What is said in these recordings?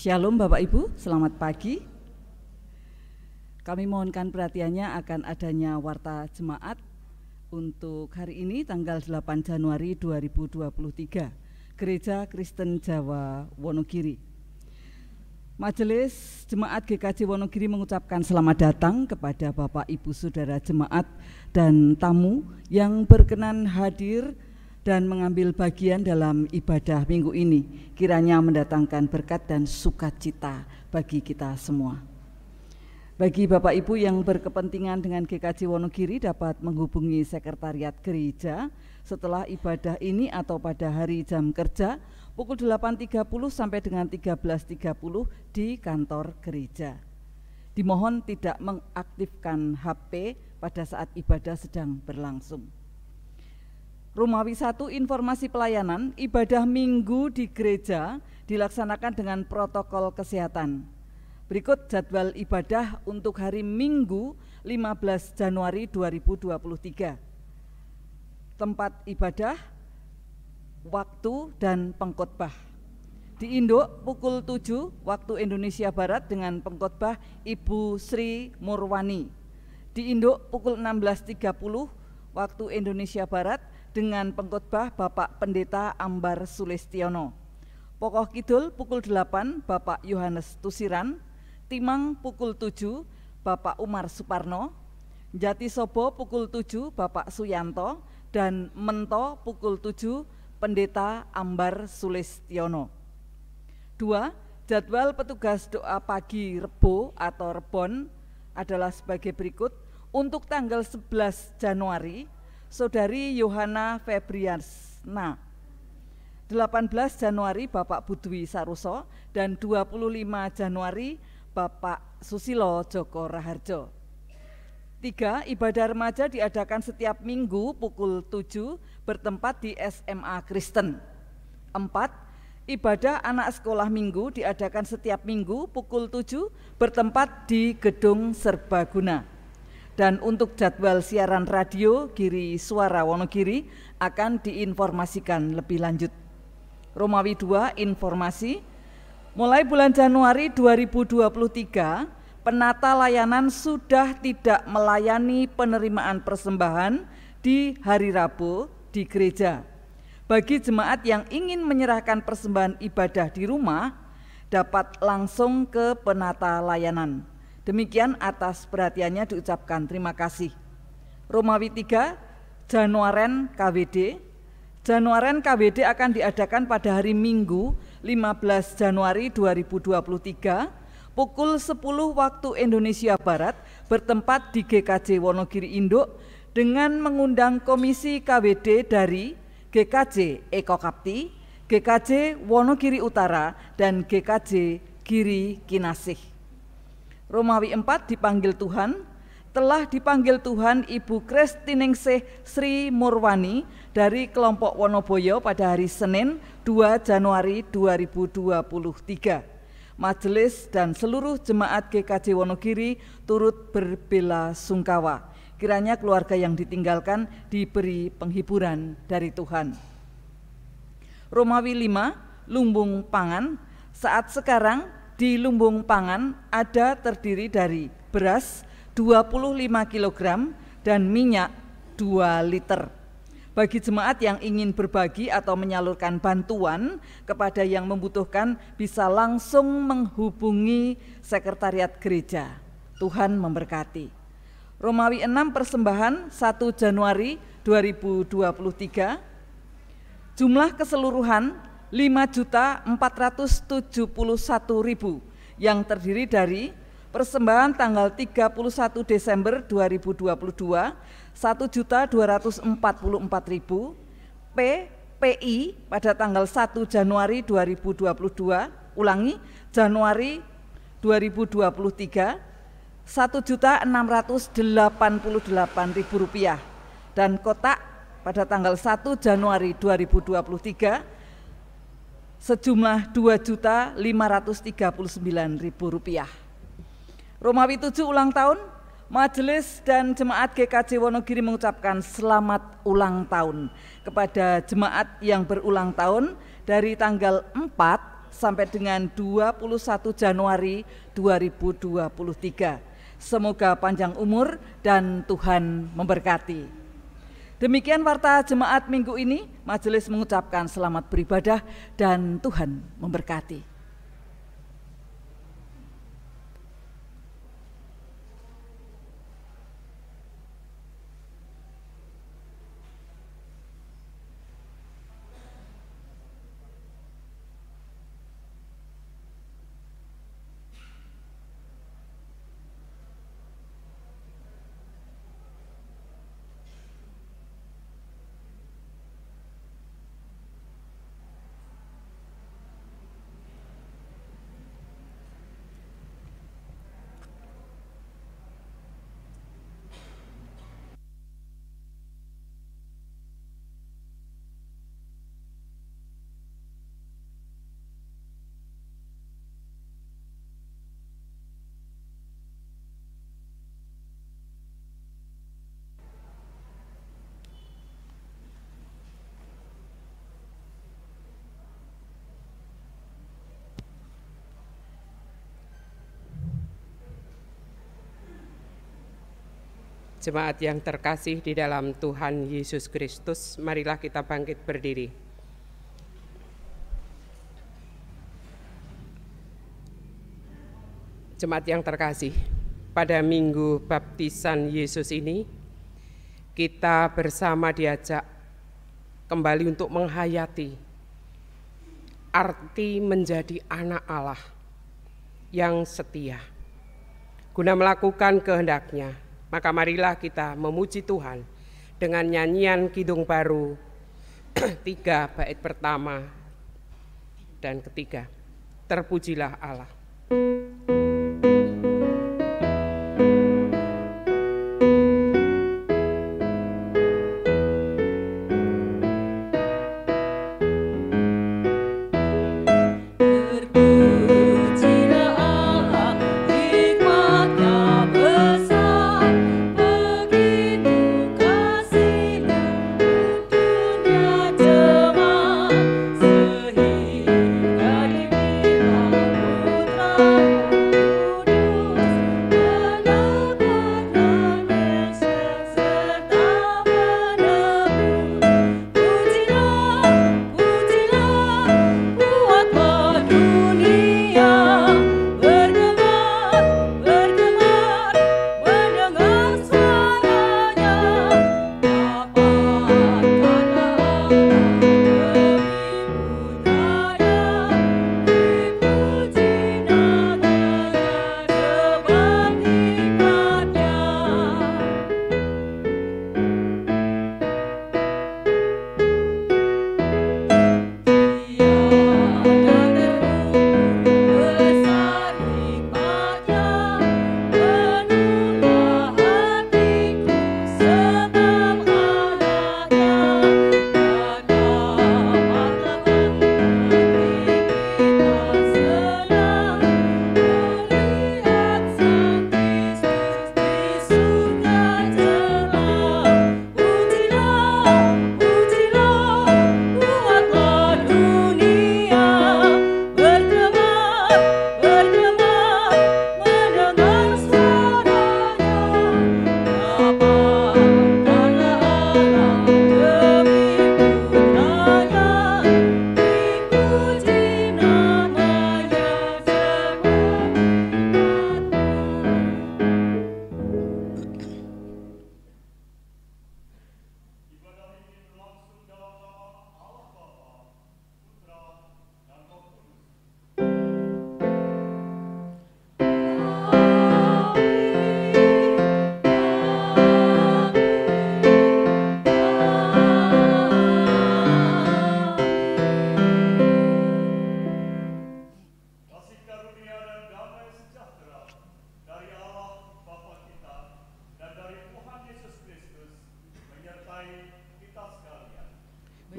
Shalom Bapak Ibu, selamat pagi. Kami mohonkan perhatiannya akan adanya warta jemaat untuk hari ini tanggal 8 Januari 2023, Gereja Kristen Jawa Wonogiri. Majelis Jemaat GKJ Wonogiri mengucapkan selamat datang kepada Bapak Ibu Saudara jemaat dan tamu yang berkenan hadir dan mengambil bagian dalam ibadah minggu ini, kiranya mendatangkan berkat dan sukacita bagi kita semua. Bagi Bapak Ibu yang berkepentingan dengan GKJ Wonogiri dapat menghubungi sekretariat gereja setelah ibadah ini atau pada hari jam kerja pukul 8.30 sampai dengan 13.30 di kantor gereja. Dimohon tidak mengaktifkan HP pada saat ibadah sedang berlangsung. Romawi 1, informasi pelayanan, ibadah minggu di gereja dilaksanakan dengan protokol kesehatan. Berikut jadwal ibadah untuk hari Minggu 15 Januari 2023. Tempat ibadah, waktu dan pengkhotbah. Di Induk pukul 7 waktu Indonesia Barat dengan pengkhotbah Ibu Sri Murwani. Di Induk pukul 16.30 waktu Indonesia Barat dengan pengkhotbah Bapak Pendeta Ambar Sulestiono. Pokoh Kidul pukul 8 Bapak Yohanes Tusiran, Timang pukul 7 Bapak Umar Suparno, Jati Sobo pukul 7 Bapak Suyanto, dan Mento pukul 7 Pendeta Ambar Sulestiono. 2. Jadwal petugas doa pagi Rebo atau Rebon adalah sebagai berikut. Untuk tanggal 11 Januari, Saudari Yohana Febriansna. 18 Januari Bapak Budwi Saruso dan 25 Januari Bapak Susilo Joko Raharjo. 3. Ibadah remaja diadakan setiap minggu pukul 7 bertempat di SMA Kristen. 4. Ibadah anak sekolah minggu diadakan setiap minggu pukul 7 bertempat di Gedung Serbaguna. Dan untuk jadwal siaran radio Giri Suara Wonogiri akan diinformasikan lebih lanjut. Romawi 2, informasi. Mulai bulan Januari 2023, penata layanan sudah tidak melayani penerimaan persembahan di hari Rabu di gereja. Bagi jemaat yang ingin menyerahkan persembahan ibadah di rumah, dapat langsung ke penata layanan. Demikian atas perhatiannya diucapkan terima kasih. Romawi 3, Januaren KWD. Januaren KWD akan diadakan pada hari Minggu 15 Januari 2023 pukul 10 waktu Indonesia Barat bertempat di GKJ Wonogiri Induk dengan mengundang Komisi KWD dari GKJ Eko Kapti, GKJ Wonogiri Utara, dan GKJ Giri Kinasih. Romawi 4, dipanggil Tuhan. Telah dipanggil Tuhan Ibu Kristiningsih Sri Murwani dari kelompok Wonoboyo pada hari Senin 2 Januari 2023. Majelis dan seluruh jemaat GKJ Wonogiri turut berbela sungkawa. Kiranya keluarga yang ditinggalkan diberi penghiburan dari Tuhan. Romawi 5, lumbung pangan. Saat sekarang di lumbung pangan ada terdiri dari beras 25 kg dan minyak 2 liter. Bagi jemaat yang ingin berbagi atau menyalurkan bantuan kepada yang membutuhkan bisa langsung menghubungi sekretariat gereja. Tuhan memberkati. Romawi 6 persembahan 1 Januari 2023. Jumlah keseluruhan 5.471.000 yang terdiri dari persembahan tanggal 31 Desember 2022 1.244.000, PI pada tanggal 1 Januari 2022, ulangi Januari 2023 Rp1.688.000 dan kotak pada tanggal 1 Januari 2023 sejumlah Rp2.539.000. Romawi 7 ulang tahun, Majelis dan Jemaat GKJ Wonogiri mengucapkan selamat ulang tahun kepada jemaat yang berulang tahun dari tanggal 4 sampai dengan 21 Januari 2023. Semoga panjang umur dan Tuhan memberkati. Demikian warta jemaat minggu ini. Majelis mengucapkan selamat beribadah dan Tuhan memberkati. Jemaat yang terkasih di dalam Tuhan Yesus Kristus, marilah kita bangkit berdiri. Jemaat yang terkasih, pada minggu baptisan Yesus ini, kita bersama diajak kembali untuk menghayati arti menjadi anak Allah yang setia. Guna melakukan kehendak-Nya, maka marilah kita memuji Tuhan dengan nyanyian Kidung Baru 3 bait pertama dan ketiga. Terpujilah Allah. Sehingga dibilang putra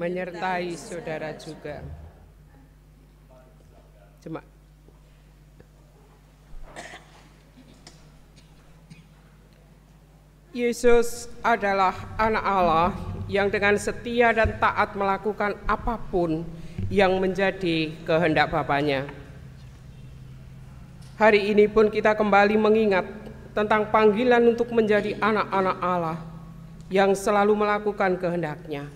menyertai saudara juga. Yesus adalah anak Allah yang dengan setia dan taat melakukan apapun yang menjadi kehendak Bapanya. Hari ini pun kita kembali mengingat tentang panggilan untuk menjadi anak-anak Allah yang selalu melakukan kehendak-Nya.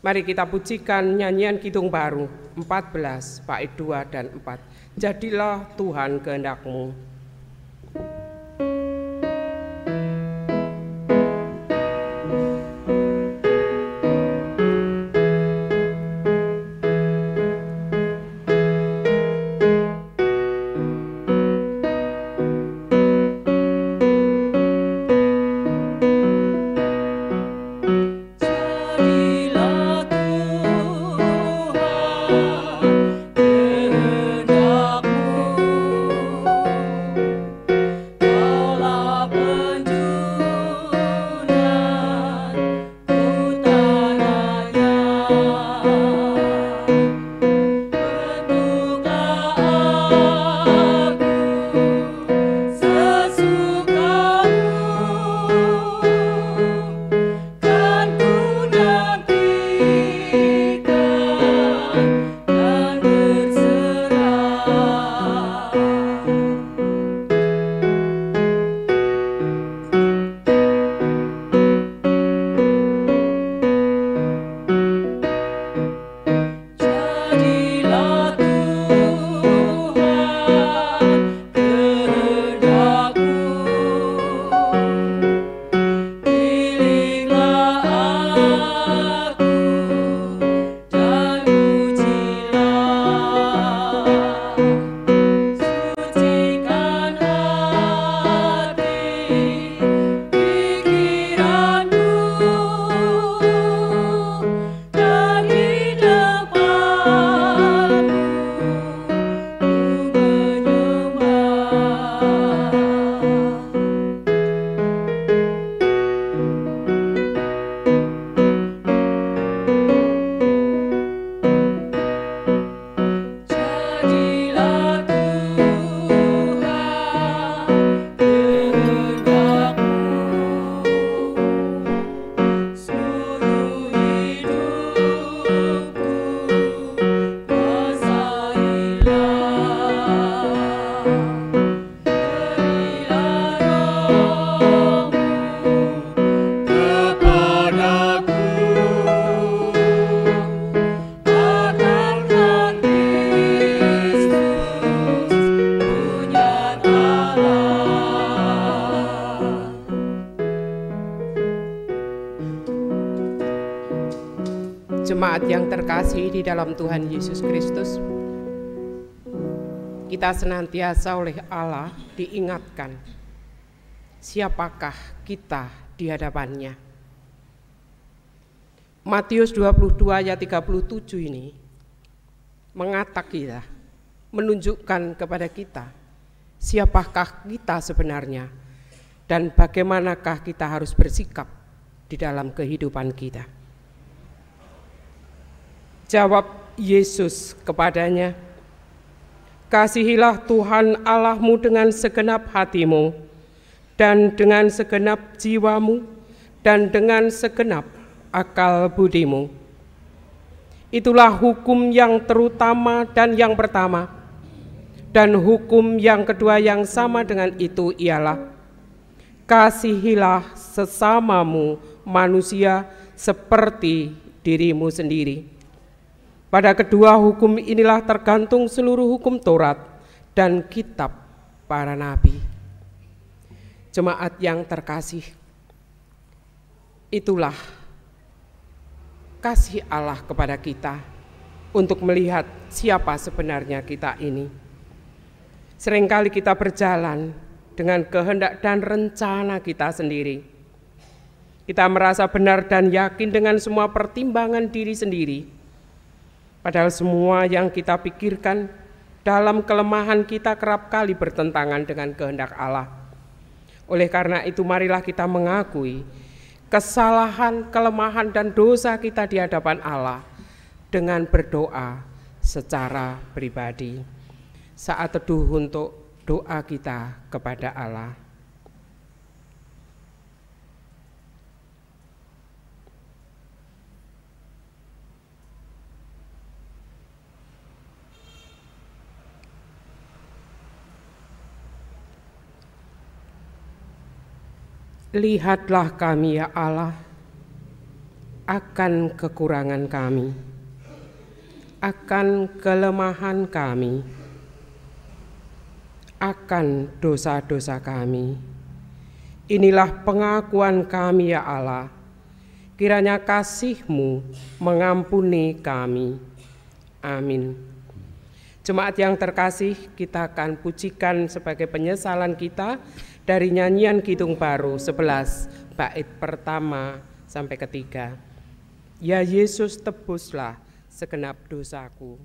Mari kita pujikan nyanyian Kidung Baru 14 bait 2 dan 4. Jadilah Tuhan kehendak-Mu. Jemaat yang terkasih di dalam Tuhan Yesus Kristus, kita senantiasa oleh Allah diingatkan siapakah kita di hadapannya. Matius 22 ayat 37 ini mengatakan kita, menunjukkan kepada kita siapakah kita sebenarnya dan bagaimanakah kita harus bersikap di dalam kehidupan kita. Jawab Yesus kepadanya, kasihilah Tuhan Allahmu dengan segenap hatimu, dan dengan segenap jiwamu, dan dengan segenap akal budimu. Itulah hukum yang terutama dan yang pertama, dan hukum yang kedua yang sama dengan itu ialah, kasihilah sesamamu manusia seperti dirimu sendiri. Pada kedua hukum inilah tergantung seluruh hukum Taurat dan kitab para nabi. Jemaat yang terkasih, itulah kasih Allah kepada kita untuk melihat siapa sebenarnya kita ini. Seringkali kita berjalan dengan kehendak dan rencana kita sendiri. Kita merasa benar dan yakin dengan semua pertimbangan diri sendiri. Padahal semua yang kita pikirkan dalam kelemahan kita kerap kali bertentangan dengan kehendak Allah. Oleh karena itu marilah kita mengakui kesalahan, kelemahan, dan dosa kita di hadapan Allah dengan berdoa secara pribadi. Saat teduh untuk doa kita kepada Allah. Lihatlah kami ya Allah, akan kekurangan kami, akan kelemahan kami, akan dosa-dosa kami. Inilah pengakuan kami ya Allah, kiranya kasih-Mu mengampuni kami. Amin. Jemaat yang terkasih, kita akan pujikan sebagai penyesalan kita dari nyanyian Kidung Baru 11, bait pertama sampai ketiga. Ya Yesus, tebuslah segenap dosaku.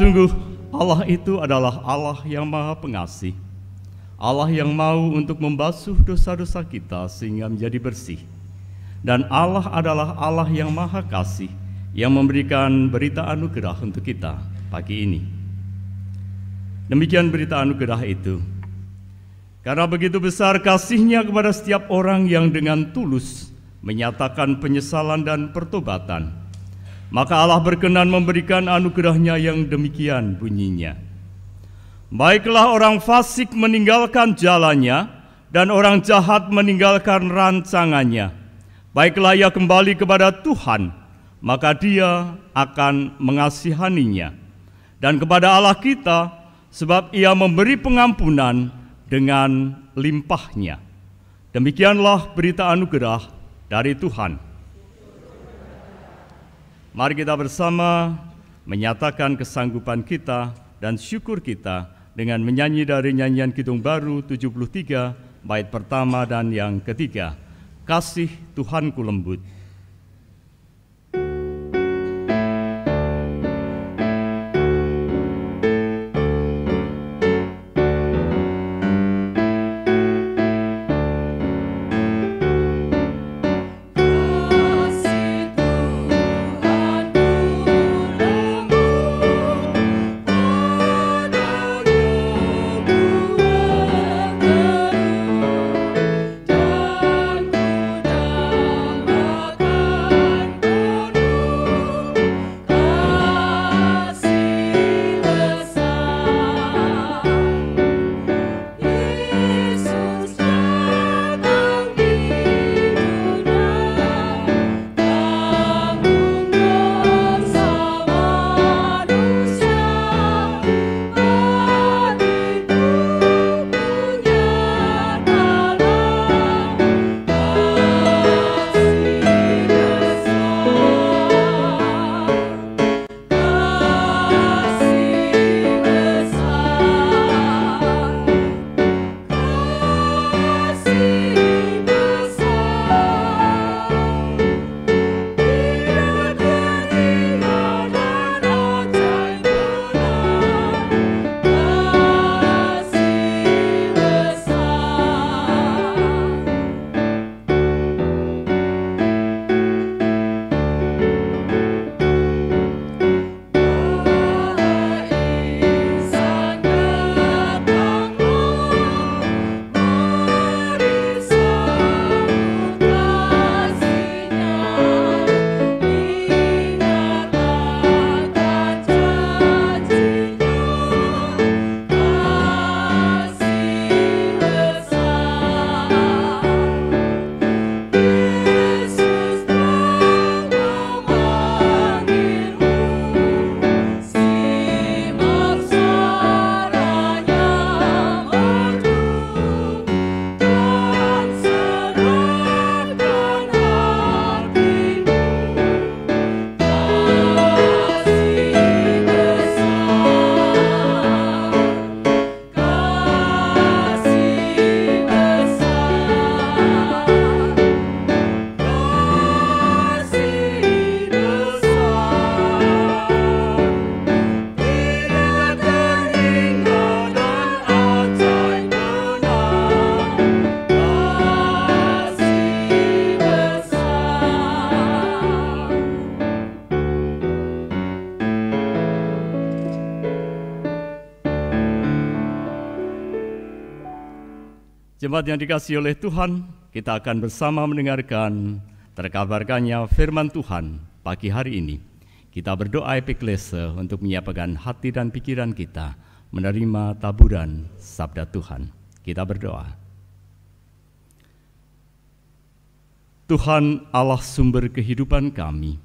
Sungguh Allah itu adalah Allah yang Maha Pengasih, Allah yang mau untuk membasuh dosa-dosa kita sehingga menjadi bersih. Dan Allah adalah Allah yang Maha Kasih, yang memberikan berita anugerah untuk kita pagi ini. Demikian berita anugerah itu. Karena begitu besar kasih-Nya kepada setiap orang yang dengan tulus menyatakan penyesalan dan pertobatan, maka Allah berkenan memberikan anugerah-Nya yang demikian bunyinya. Baiklah orang fasik meninggalkan jalannya, dan orang jahat meninggalkan rancangannya. Baiklah ia kembali kepada Tuhan, maka Dia akan mengasihaninya. Dan kepada Allah kita, sebab Ia memberi pengampunan dengan limpahnya. Demikianlah berita anugerah dari Tuhan. Mari kita bersama menyatakan kesanggupan kita dan syukur kita dengan menyanyi dari nyanyian Kidung Baru 73, bait pertama dan yang ketiga. Kasih Tuhanku lembut. Jemaat yang dikasihi oleh Tuhan, kita akan bersama mendengarkan terkabarkannya firman Tuhan pagi hari ini. Kita berdoa epiklese untuk menyiapkan hati dan pikiran kita menerima taburan sabda Tuhan. Kita berdoa. Tuhan Allah sumber kehidupan kami,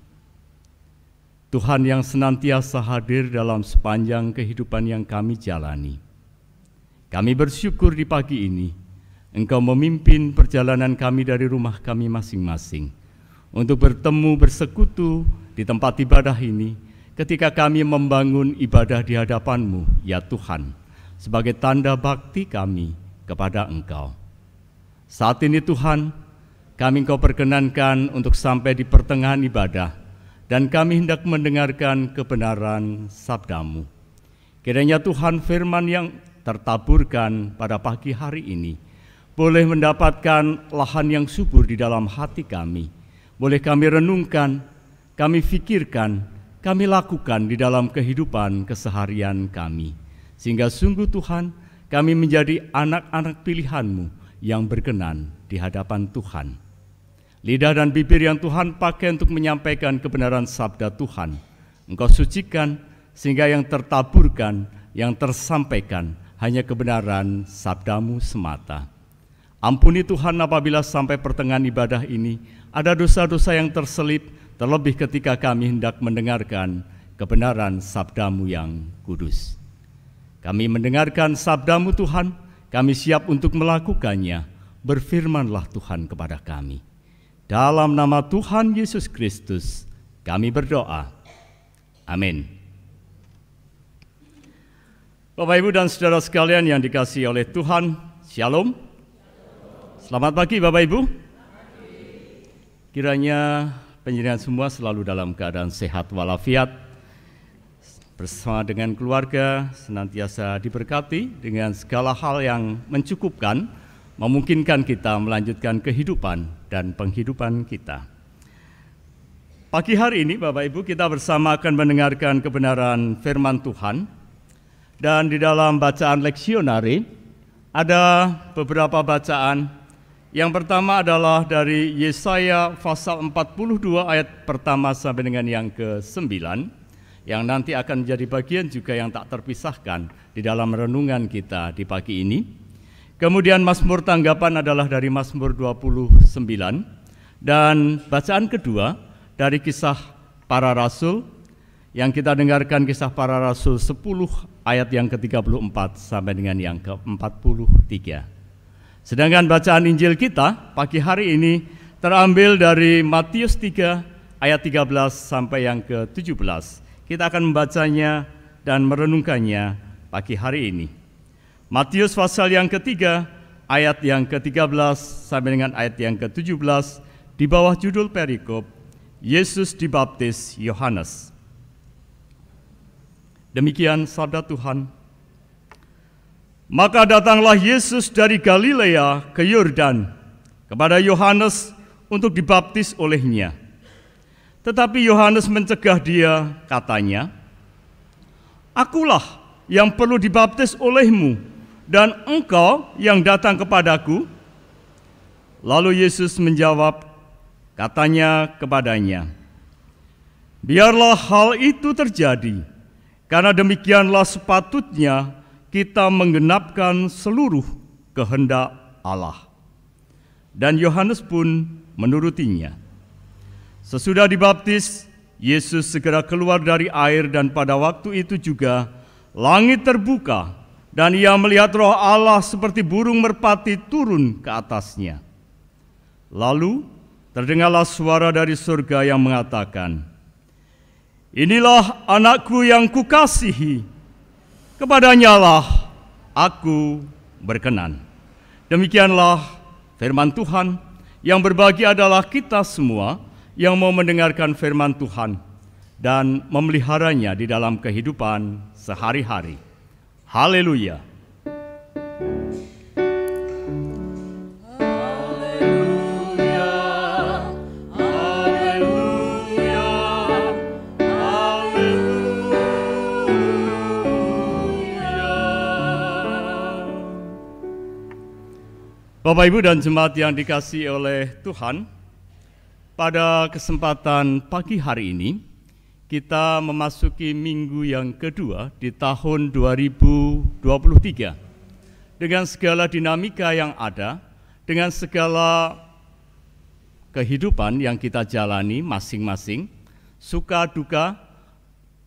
Tuhan yang senantiasa hadir dalam sepanjang kehidupan yang kami jalani. Kami bersyukur di pagi ini Engkau memimpin perjalanan kami dari rumah kami masing-masing untuk bertemu bersekutu di tempat ibadah ini ketika kami membangun ibadah di hadapan-Mu, ya Tuhan, sebagai tanda bakti kami kepada Engkau. Saat ini Tuhan, kami Engkau perkenankan untuk sampai di pertengahan ibadah dan kami hendak mendengarkan kebenaran sabda-Mu. Kiranya Tuhan, firman yang tertaburkan pada pagi hari ini boleh mendapatkan lahan yang subur di dalam hati kami. Boleh kami renungkan, kami fikirkan, kami lakukan di dalam kehidupan keseharian kami. Sehingga sungguh Tuhan, kami menjadi anak-anak pilihan-Mu yang berkenan di hadapan Tuhan. Lidah dan bibir yang Tuhan pakai untuk menyampaikan kebenaran sabda Tuhan, Engkau sucikan sehingga yang tertaburkan, yang tersampaikan hanya kebenaran sabda-Mu semata. Ampuni Tuhan apabila sampai pertengahan ibadah ini ada dosa-dosa yang terselip, terlebih ketika kami hendak mendengarkan kebenaran sabda-Mu yang kudus. Kami mendengarkan sabda-Mu Tuhan, kami siap untuk melakukannya. Berfirmanlah Tuhan kepada kami. Dalam nama Tuhan Yesus Kristus kami berdoa. Amin. Bapak, Ibu, dan saudara sekalian yang dikasihi oleh Tuhan, Shalom. Selamat pagi Bapak Ibu. Kiranya penjenengan semua selalu dalam keadaan sehat walafiat, bersama dengan keluarga senantiasa diberkati dengan segala hal yang mencukupkan, memungkinkan kita melanjutkan kehidupan dan penghidupan kita. Pagi hari ini Bapak Ibu, kita bersama akan mendengarkan kebenaran firman Tuhan. Dan di dalam bacaan leksionari ada beberapa bacaan. Yang pertama adalah dari Yesaya pasal 42 ayat pertama sampai dengan yang ke-9, yang nanti akan menjadi bagian juga yang tak terpisahkan di dalam renungan kita di pagi ini. Kemudian Mazmur tanggapan adalah dari Mazmur 29, dan bacaan kedua dari Kisah Para Rasul, yang kita dengarkan Kisah Para Rasul 10 ayat yang ke-34 sampai dengan yang ke-43. Sedangkan bacaan Injil kita pagi hari ini terambil dari Matius 3 ayat 13 sampai yang ke-17. Kita akan membacanya dan merenungkannya pagi hari ini. Matius pasal yang ketiga ayat yang ke-13 sampai dengan ayat yang ke-17 di bawah judul perikop Yesus dibaptis Yohanes. Demikian sabda Tuhan. Maka datanglah Yesus dari Galilea ke Yordan kepada Yohanes untuk dibaptis olehnya. Tetapi Yohanes mencegah dia, katanya, "Akulah yang perlu dibaptis olehmu, dan engkau yang datang kepadaku?" Lalu Yesus menjawab, katanya kepadanya, "Biarlah hal itu terjadi, karena demikianlah sepatutnya kita menggenapkan seluruh kehendak Allah." Dan Yohanes pun menurutinya. Sesudah dibaptis, Yesus segera keluar dari air, dan pada waktu itu juga langit terbuka dan ia melihat Roh Allah seperti burung merpati turun ke atasnya. Lalu terdengarlah suara dari surga yang mengatakan, "Inilah anakku yang kukasihi, kepadanyalah aku berkenan." Demikianlah firman Tuhan. Yang berbahagia adalah kita semua yang mau mendengarkan firman Tuhan dan memeliharanya di dalam kehidupan sehari-hari. Haleluya. Bapak, Ibu, dan jemaat yang dikasihi oleh Tuhan, pada kesempatan pagi hari ini, kita memasuki minggu yang kedua di tahun 2023. Dengan segala dinamika yang ada, dengan segala kehidupan yang kita jalani masing-masing, suka duka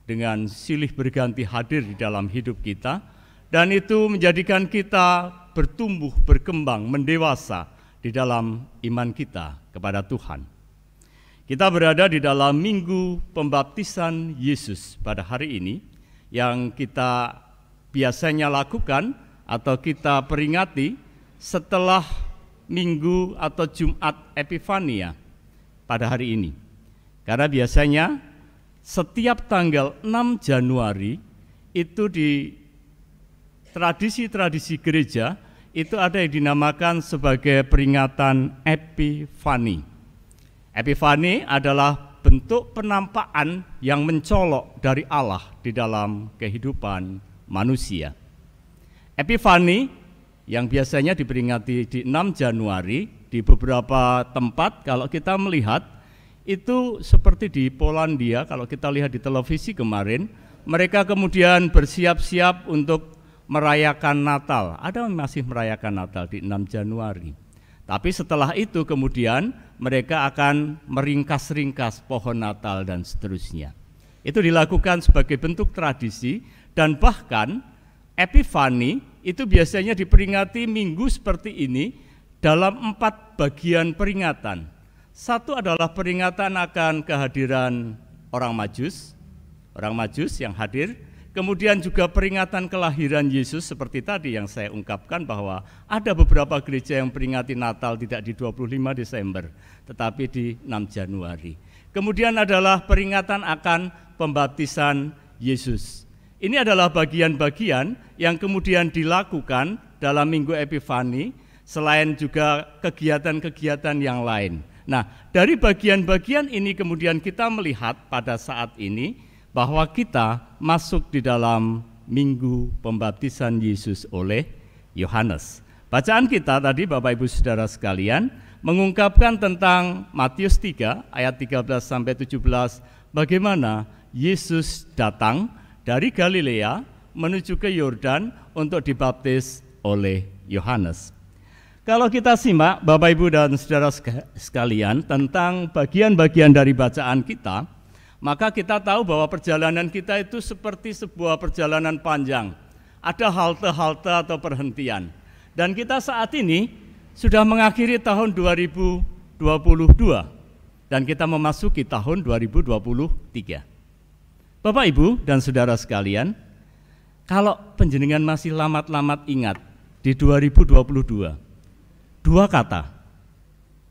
dengan silih berganti hadir di dalam hidup kita, dan itu menjadikan kita bertumbuh, berkembang, mendewasa di dalam iman kita kepada Tuhan. Kita berada di dalam minggu pembaptisan Yesus pada hari ini, yang kita biasanya lakukan atau kita peringati setelah minggu atau Jumat Epifania pada hari ini. Karena biasanya setiap tanggal 6 Januari itu di tradisi-tradisi gereja itu ada yang dinamakan sebagai peringatan Epifani. Epifani adalah bentuk penampakan yang mencolok dari Allah di dalam kehidupan manusia. Epifani yang biasanya diperingati di 6 Januari di beberapa tempat, kalau kita melihat itu seperti di Polandia, kalau kita lihat di televisi kemarin, mereka kemudian bersiap-siap untuk merayakan Natal. Ada yang masih merayakan Natal di 6 Januari. Tapi setelah itu kemudian mereka akan meringkas-ringkas pohon Natal dan seterusnya. Itu dilakukan sebagai bentuk tradisi, dan bahkan Epifani itu biasanya diperingati minggu seperti ini dalam 4 bagian peringatan. Satu adalah peringatan akan kehadiran orang Majus yang hadir. Kemudian juga peringatan kelahiran Yesus seperti tadi yang saya ungkapkan, bahwa ada beberapa gereja yang peringati Natal tidak di 25 Desember tetapi di 6 Januari. Kemudian adalah peringatan akan pembaptisan Yesus. Ini adalah bagian-bagian yang kemudian dilakukan dalam Minggu Epifani, selain juga kegiatan-kegiatan yang lain. Nah, dari bagian-bagian ini kemudian kita melihat pada saat ini bahwa kita masuk di dalam minggu pembaptisan Yesus oleh Yohanes. Bacaan kita tadi, Bapak Ibu Saudara sekalian, mengungkapkan tentang Matius 3 ayat 13 sampai 17, bagaimana Yesus datang dari Galilea menuju ke Yordan untuk dibaptis oleh Yohanes. Kalau kita simak, Bapak Ibu dan Saudara sekalian, tentang bagian-bagian dari bacaan kita, maka kita tahu bahwa perjalanan kita itu seperti sebuah perjalanan panjang. Ada halte-halte atau perhentian. Dan kita saat ini sudah mengakhiri tahun 2022 dan kita memasuki tahun 2023. Bapak, Ibu, dan saudara sekalian, kalau panjenengan masih lamat-lamat ingat di 2022, 2 kata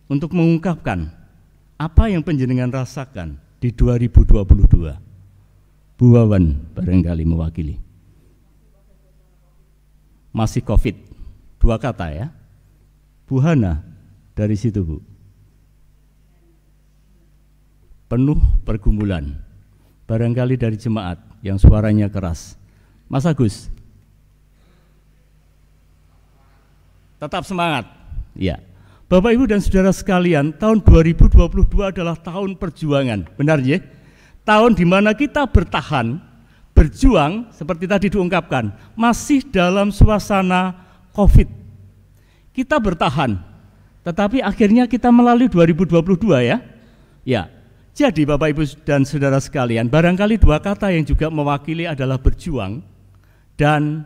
untuk mengungkapkan apa yang panjenengan rasakan di 2022. Bu barangkali mewakili. Masih COVID, 2 kata ya. Bu Hana dari situ, Bu. Penuh pergumulan. Barangkali dari jemaat yang suaranya keras. Mas Agus. Tetap semangat. Ya. Bapak, Ibu, dan saudara sekalian, tahun 2022 adalah tahun perjuangan, benar ya? Tahun di mana kita bertahan, berjuang, seperti tadi diungkapkan, masih dalam suasana COVID. Kita bertahan, tetapi akhirnya kita melalui 2022 ya. Ya, jadi Bapak, Ibu, dan saudara sekalian, barangkali 2 kata yang juga mewakili adalah berjuang dan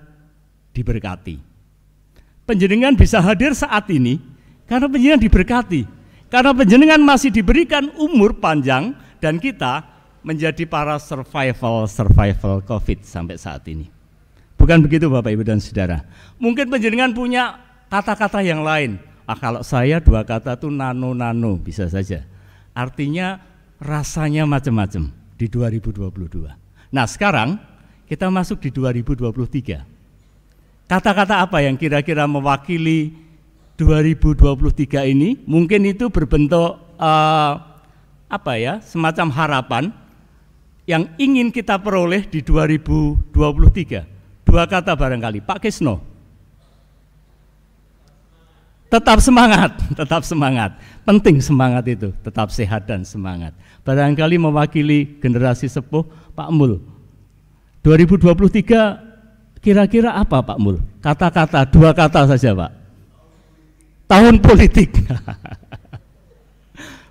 diberkati. Panjenengan bisa hadir saat ini karena panjenengan diberkati, karena panjenengan masih diberikan umur panjang, dan kita menjadi para survival COVID sampai saat ini. Bukan begitu Bapak, Ibu, dan saudara? Mungkin panjenengan punya kata-kata yang lain. Kalau saya 2 kata itu nano, bisa saja. Artinya rasanya macam-macam di 2022. Nah, sekarang kita masuk di 2023. Kata-kata apa yang kira-kira mewakili 2023 ini? Mungkin itu berbentuk semacam harapan yang ingin kita peroleh di 2023. 2 kata barangkali, Pak Kisno. Tetap semangat, tetap semangat. Penting semangat itu, tetap sehat dan semangat. Barangkali mewakili generasi sepuh Pak Mul. 2023 kira-kira apa Pak Mul? Kata-kata, 2 kata saja Pak. Tahun politik.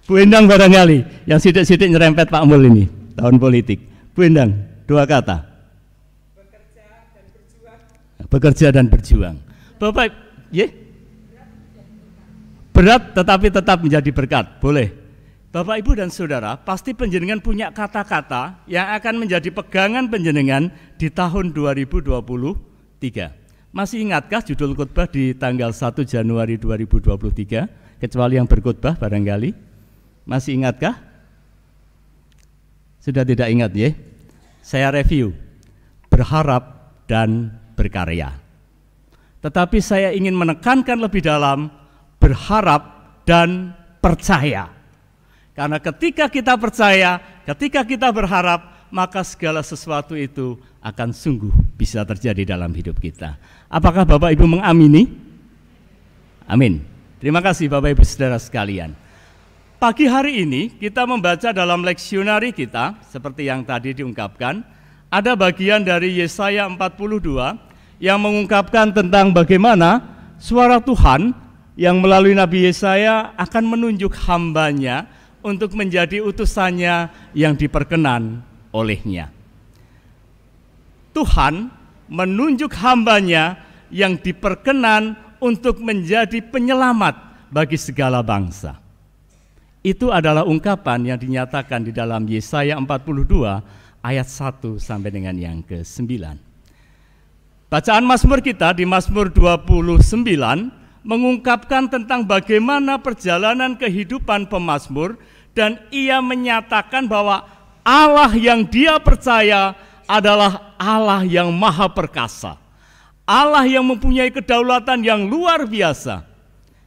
Bu Endang barangkali yang sidik-sidik nyerempet Pak Mul ini, tahun politik. Bu Endang, 2 kata. Bekerja dan berjuang. Bapak, berat tetapi tetap menjadi berkat, boleh. Bapak Ibu dan Saudara, pasti panjenengan punya kata-kata yang akan menjadi pegangan panjenengan di tahun 2023. Masih ingatkah judul khotbah di tanggal 1 Januari 2023? Kecuali yang berkhotbah barangkali. Masih ingatkah? Sudah tidak ingat ya? Saya review. Berharap dan berkarya. Tetapi saya ingin menekankan lebih dalam berharap dan percaya. Karena ketika kita percaya, ketika kita berharap, maka segala sesuatu itu akan sungguh bisa terjadi dalam hidup kita. Apakah Bapak Ibu mengamini? Amin. Terima kasih Bapak Ibu Saudara sekalian. Pagi hari ini kita membaca dalam leksionari kita, seperti yang tadi diungkapkan, ada bagian dari Yesaya 42 yang mengungkapkan tentang bagaimana suara Tuhan yang melalui Nabi Yesaya akan menunjuk hambanya untuk menjadi utusannya yang diperkenan olehnya. Tuhan menunjuk hambanya yang diperkenan untuk menjadi penyelamat bagi segala bangsa. Itu adalah ungkapan yang dinyatakan di dalam Yesaya 42 ayat 1 sampai dengan yang ke-9. Bacaan Mazmur kita di Mazmur 29 mengungkapkan tentang bagaimana perjalanan kehidupan pemazmur, dan ia menyatakan bahwa Allah yang dia percaya adalah Allah yang maha perkasa, Allah yang mempunyai kedaulatan yang luar biasa,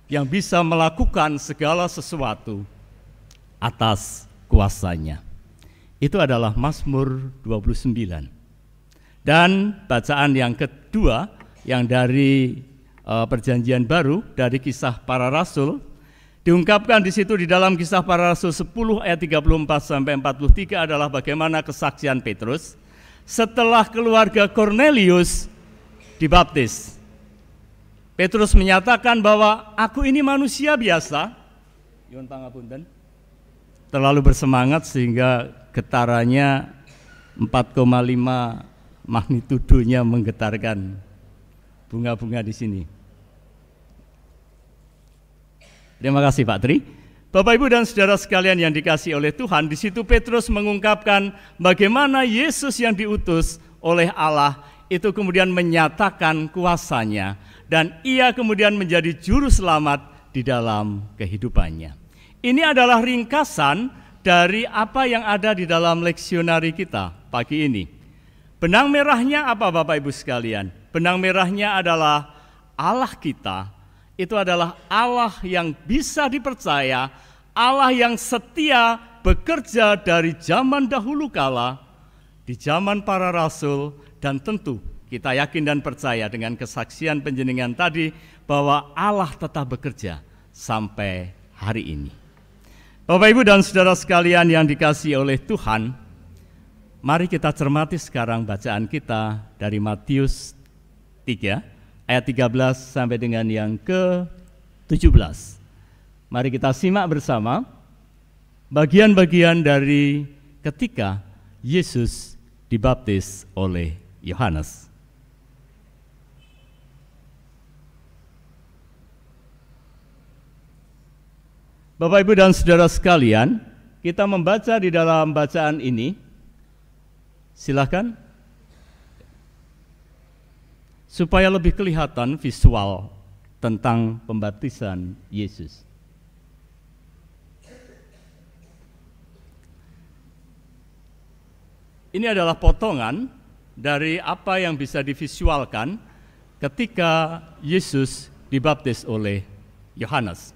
yang bisa melakukan segala sesuatu atas kuasanya. Itu adalah Mazmur 29. Dan bacaan yang kedua yang dari Perjanjian Baru dari Kisah Para Rasul diungkapkan di situ di dalam Kisah Para Rasul 10 ayat 34 sampai 43 adalah bagaimana kesaksian Petrus setelah keluarga Kornelius dibaptis. Petrus menyatakan bahwa aku ini manusia biasa, nyuwun pangapunten, terlalu bersemangat sehingga getarannya 4,5 magnitudonya menggetarkan bunga-bunga di sini. Terima kasih Pak Tri. Bapak Ibu dan Saudara sekalian yang dikasihi oleh Tuhan, di situ Petrus mengungkapkan bagaimana Yesus yang diutus oleh Allah itu kemudian menyatakan kuasanya, dan ia kemudian menjadi juru selamat di dalam kehidupannya. Ini adalah ringkasan dari apa yang ada di dalam leksionari kita pagi ini. Benang merahnya apa Bapak Ibu sekalian? Benang merahnya adalah Allah kita itu adalah Allah yang bisa dipercaya, Allah yang setia bekerja dari zaman dahulu kala, di zaman para rasul, dan tentu kita yakin dan percaya dengan kesaksian panjenengan tadi bahwa Allah tetap bekerja sampai hari ini. Bapak Ibu dan Saudara sekalian yang dikasihi oleh Tuhan, mari kita cermati sekarang bacaan kita dari Matius 3 ayat 13 sampai dengan yang ke-17. Mari kita simak bersama bagian-bagian dari ketika Yesus dibaptis oleh Yohanes. Bapak Ibu dan Saudara sekalian, kita membaca di dalam bacaan ini. Silakan. Supaya lebih kelihatan visual tentang pembaptisan Yesus. Ini adalah potongan dari apa yang bisa divisualkan ketika Yesus dibaptis oleh Yohanes.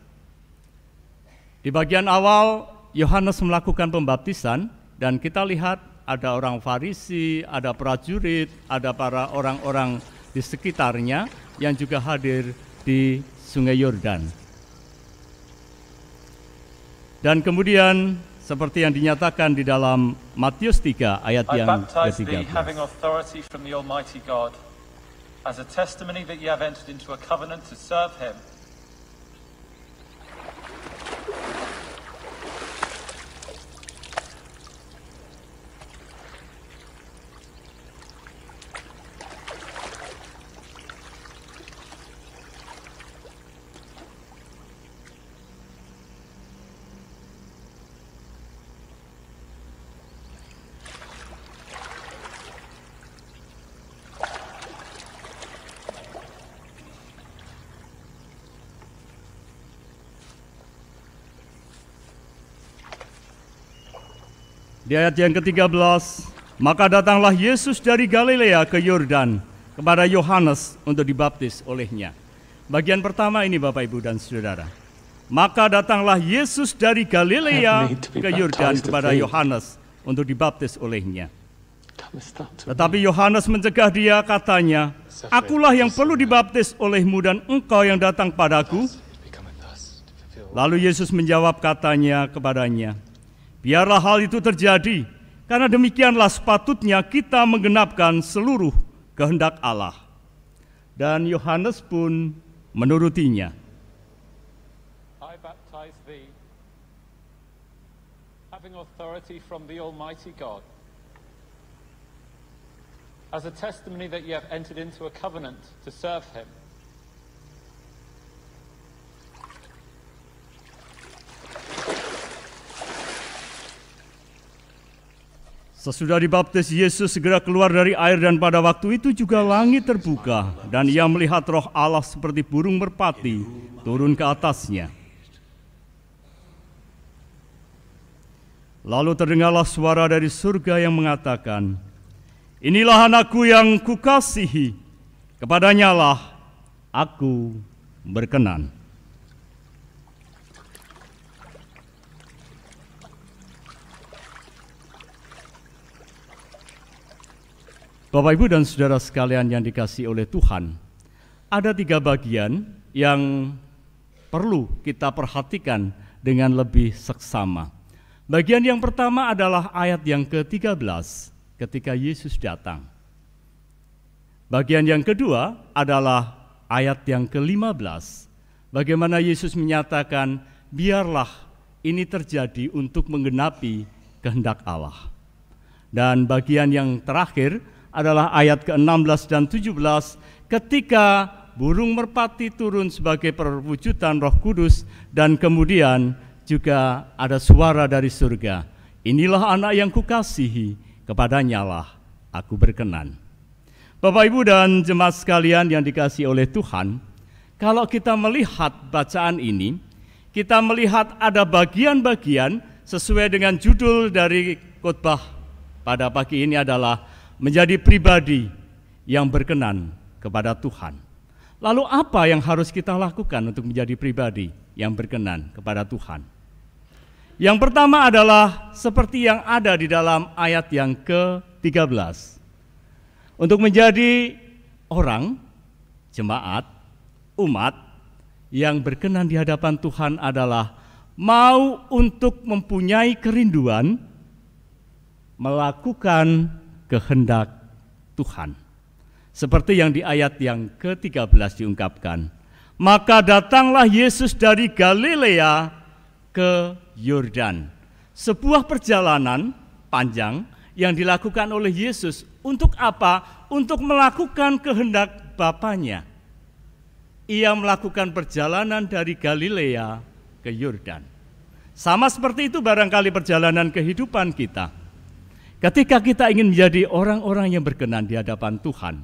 Di bagian awal Yohanes melakukan pembaptisan, dan kita lihat ada orang Farisi, ada prajurit, ada para orang-orang di sekitarnya yang juga hadir di Sungai Yordan. Dan kemudian seperti yang dinyatakan di dalam Matius 3 ayat yang ke-13. Having authority from the Almighty God, as a testimony that you have entered into a covenant to serve him. Di ayat yang ke-13, maka datanglah Yesus dari Galilea ke Yordan kepada Yohanes untuk dibaptis olehnya. Bagian pertama ini Bapak Ibu dan Saudara. Maka datanglah Yesus dari Galilea ke Yordan kepada Yohanes untuk dibaptis olehnya. Tetapi Yohanes mencegah dia, katanya, "Akulah yang perlu dibaptis olehmu dan engkau yang datang padaku." Lalu Yesus menjawab, katanya kepadanya, "Biarlah hal itu terjadi, karena demikianlah sepatutnya kita menggenapkan seluruh kehendak Allah." Dan Yohanes pun menurutinya. I baptize thee, having authority from the Almighty God, as a testimony that you have entered into a covenant to serve him. Sesudah dibaptis, Yesus segera keluar dari air, dan pada waktu itu juga langit terbuka, dan ia melihat Roh Allah seperti burung merpati turun ke atasnya. Lalu terdengarlah suara dari surga yang mengatakan, "Inilah anakku yang kukasihi, kepadanya lah aku berkenan." Bapak, Ibu, dan Saudara sekalian yang dikasihi oleh Tuhan, ada 3 bagian yang perlu kita perhatikan dengan lebih seksama. Bagian yang pertama adalah ayat yang ke-13 ketika Yesus datang. Bagian yang kedua adalah ayat yang ke-15, bagaimana Yesus menyatakan, "Biarlah ini terjadi untuk menggenapi kehendak Allah." Dan bagian yang terakhir adalah ayat ke-16 dan 17 ketika burung merpati turun sebagai perwujudan Roh Kudus, dan kemudian juga ada suara dari surga, "Inilah anak yang kukasihi, kepadanya lah aku berkenan." Bapak, Ibu, dan jemaat sekalian yang dikasihi oleh Tuhan, kalau kita melihat bacaan ini, kita melihat ada bagian-bagian sesuai dengan judul dari khotbah pada pagi ini adalah menjadi pribadi yang berkenan kepada Tuhan. Lalu apa yang harus kita lakukan untuk menjadi pribadi yang berkenan kepada Tuhan? Yang pertama adalah seperti yang ada di dalam ayat yang ke-13. Untuk menjadi orang, jemaat, umat yang berkenan di hadapan Tuhan adalah mau untuk mempunyai kerinduan melakukan kehendak Tuhan. Seperti yang di ayat yang ke-13 diungkapkan, maka datanglah Yesus dari Galilea ke Yordan. Sebuah perjalanan panjang yang dilakukan oleh Yesus untuk apa? Untuk melakukan kehendak Bapanya. Ia melakukan perjalanan dari Galilea ke Yordan. Sama seperti itu barangkali perjalanan kehidupan kita. Ketika kita ingin menjadi orang-orang yang berkenan di hadapan Tuhan,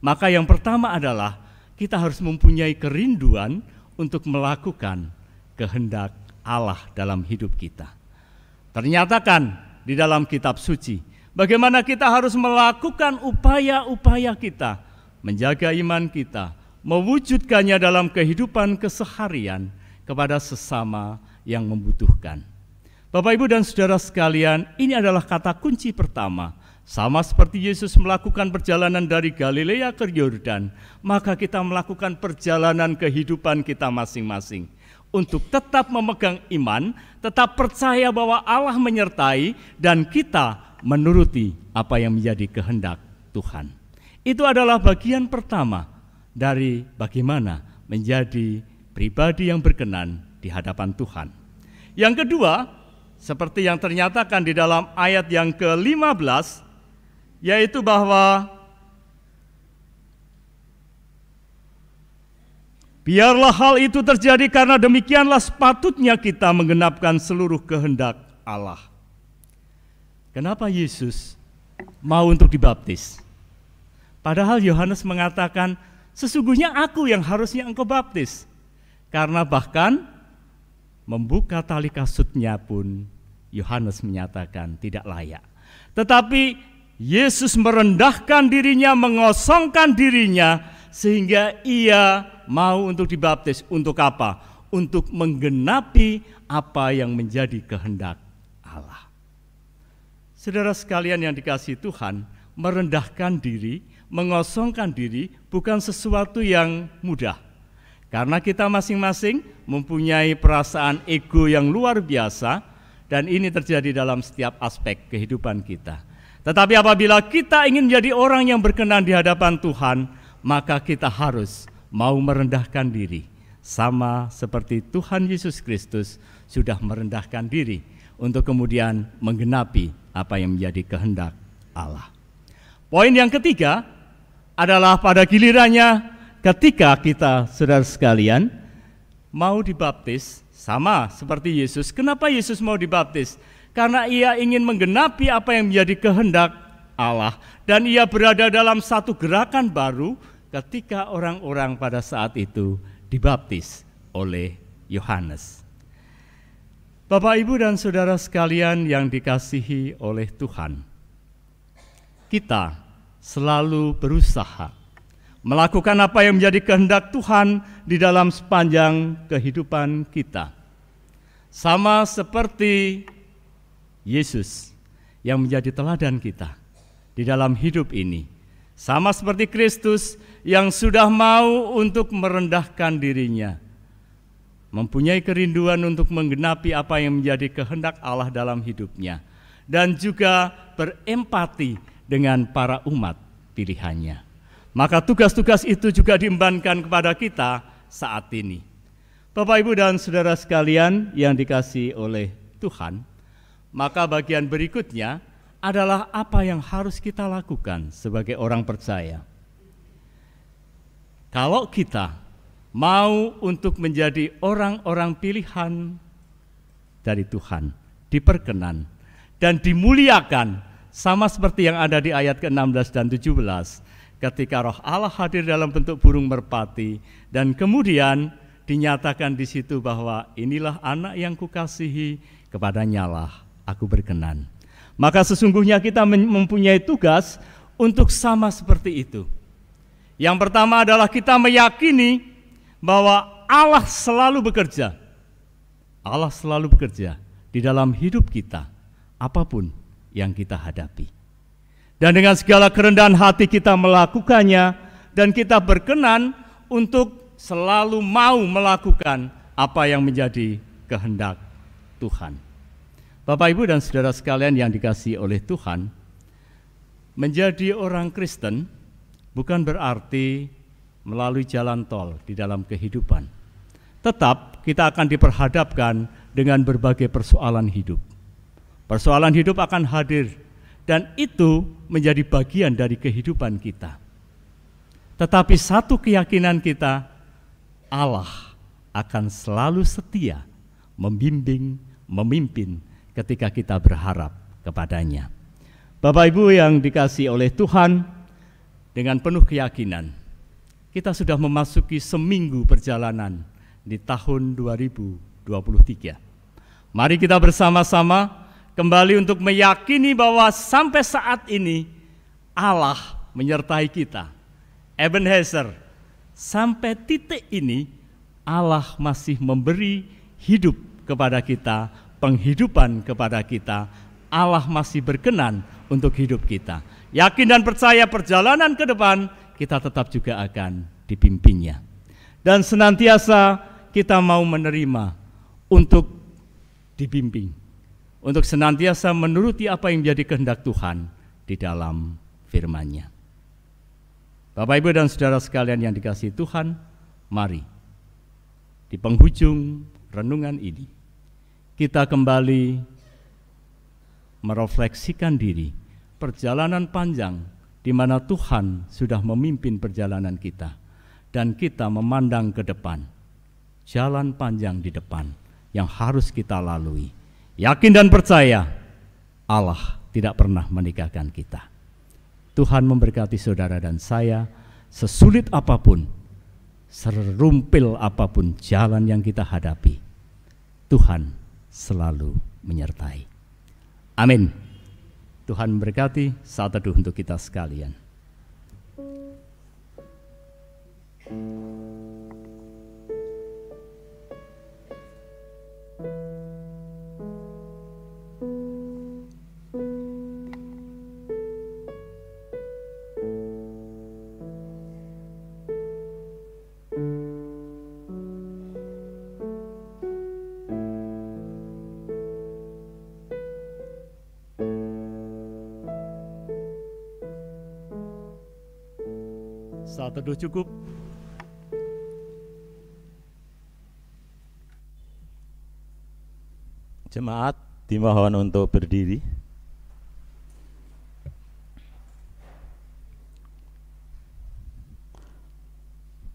maka yang pertama adalah kita harus mempunyai kerinduan untuk melakukan kehendak Allah dalam hidup kita. Ternyatakan di dalam kitab suci, bagaimana kita harus melakukan upaya-upaya kita, menjaga iman kita, mewujudkannya dalam kehidupan keseharian kepada sesama yang membutuhkan. Bapak, Ibu, dan Saudara sekalian, ini adalah kata kunci pertama Sama seperti Yesus melakukan perjalanan dari Galilea ke Yordan, maka kita melakukan perjalanan kehidupan kita masing-masing untuk tetap memegang iman, tetap percaya bahwa Allah menyertai dan kita menuruti apa yang menjadi kehendak Tuhan. Itu adalah bagian pertama dari bagaimana menjadi pribadi yang berkenan di hadapan Tuhan. Yang kedua, seperti yang ternyatakan di dalam ayat yang ke-15, yaitu bahwa biarlah hal itu terjadi karena demikianlah sepatutnya kita menggenapkan seluruh kehendak Allah. Kenapa Yesus mau untuk dibaptis? Padahal Yohanes mengatakan, sesungguhnya aku yang harusnya engkau baptis. Karena bahkan membuka tali kasutnya pun Yohanes menyatakan tidak layak. Tetapi Yesus merendahkan dirinya, mengosongkan dirinya, sehingga ia mau untuk dibaptis. Untuk apa? Untuk menggenapi apa yang menjadi kehendak Allah. Saudara sekalian yang dikasihi Tuhan, merendahkan diri, mengosongkan diri bukan sesuatu yang mudah. Karena kita masing-masing mempunyai perasaan ego yang luar biasa, dan ini terjadi dalam setiap aspek kehidupan kita. Tetapi apabila kita ingin menjadi orang yang berkenan di hadapan Tuhan, maka kita harus mau merendahkan diri. Sama seperti Tuhan Yesus Kristus sudah merendahkan diri untuk kemudian menggenapi apa yang menjadi kehendak Allah. Poin yang ketiga adalah pada gilirannya ketika kita, saudara sekalian, mau dibaptis, sama seperti Yesus. Kenapa Yesus mau dibaptis? Karena ia ingin menggenapi apa yang menjadi kehendak Allah. Dan ia berada dalam satu gerakan baru ketika orang-orang pada saat itu dibaptis oleh Yohanes. Bapak, Ibu, dan saudara sekalian yang dikasihi oleh Tuhan, kita selalu berusaha melakukan apa yang menjadi kehendak Tuhan di dalam sepanjang kehidupan kita. Sama seperti Yesus yang menjadi teladan kita di dalam hidup ini. Sama seperti Kristus yang sudah mau untuk merendahkan dirinya, mempunyai kerinduan untuk menggenapi apa yang menjadi kehendak Allah dalam hidupnya, dan juga berempati dengan para umat pilihannya. Maka tugas-tugas itu juga diembankan kepada kita saat ini. Bapak, Ibu, dan saudara sekalian yang dikasihi oleh Tuhan, maka bagian berikutnya adalah apa yang harus kita lakukan sebagai orang percaya. Kalau kita mau untuk menjadi orang-orang pilihan dari Tuhan, diperkenan dan dimuliakan, sama seperti yang ada di ayat ke-16 dan 17, ketika Roh Allah hadir dalam bentuk burung merpati, dan kemudian dinyatakan di situ bahwa inilah anak yang kukasihi, kepadanyalah aku berkenan. Maka sesungguhnya kita mempunyai tugas untuk sama seperti itu. Yang pertama adalah kita meyakini bahwa Allah selalu bekerja. Allah selalu bekerja di dalam hidup kita, apapun yang kita hadapi. Dan dengan segala kerendahan hati kita melakukannya, dan kita berkenan untuk selalu mau melakukan apa yang menjadi kehendak Tuhan. Bapak, Ibu, dan saudara sekalian yang dikasihi oleh Tuhan, menjadi orang Kristen bukan berarti melalui jalan tol di dalam kehidupan. Tetap kita akan diperhadapkan dengan berbagai persoalan hidup. Persoalan hidup akan hadir, dan itu menjadi bagian dari kehidupan kita. Tetapi satu keyakinan kita, Allah akan selalu setia membimbing, memimpin ketika kita berharap kepadanya. Bapak, Ibu, yang dikasihi oleh Tuhan, dengan penuh keyakinan kita sudah memasuki seminggu perjalanan di tahun 2023. Mari kita bersama-sama kembali untuk meyakini bahwa sampai saat ini Allah menyertai kita. Ebenezer, sampai titik ini Allah masih memberi hidup kepada kita, penghidupan kepada kita. Allah masih berkenan untuk hidup kita. Yakin dan percaya perjalanan ke depan kita tetap juga akan dipimpinnya. Dan senantiasa kita mau menerima untuk dibimbing, untuk senantiasa menuruti apa yang menjadi kehendak Tuhan di dalam firman-Nya. Bapak, Ibu, dan saudara sekalian yang dikasihi Tuhan, mari di penghujung renungan ini kita kembali merefleksikan diri perjalanan panjang di mana Tuhan sudah memimpin perjalanan kita, dan kita memandang ke depan, jalan panjang di depan yang harus kita lalui. Yakin dan percaya Allah tidak pernah meninggalkan kita. Tuhan memberkati saudara dan saya, sesulit apapun, serumpil apapun jalan yang kita hadapi, Tuhan selalu menyertai. Amin. Tuhan memberkati. Saat teduh untuk kita sekalian. Saat teduh cukup. Jemaat dimohon untuk berdiri.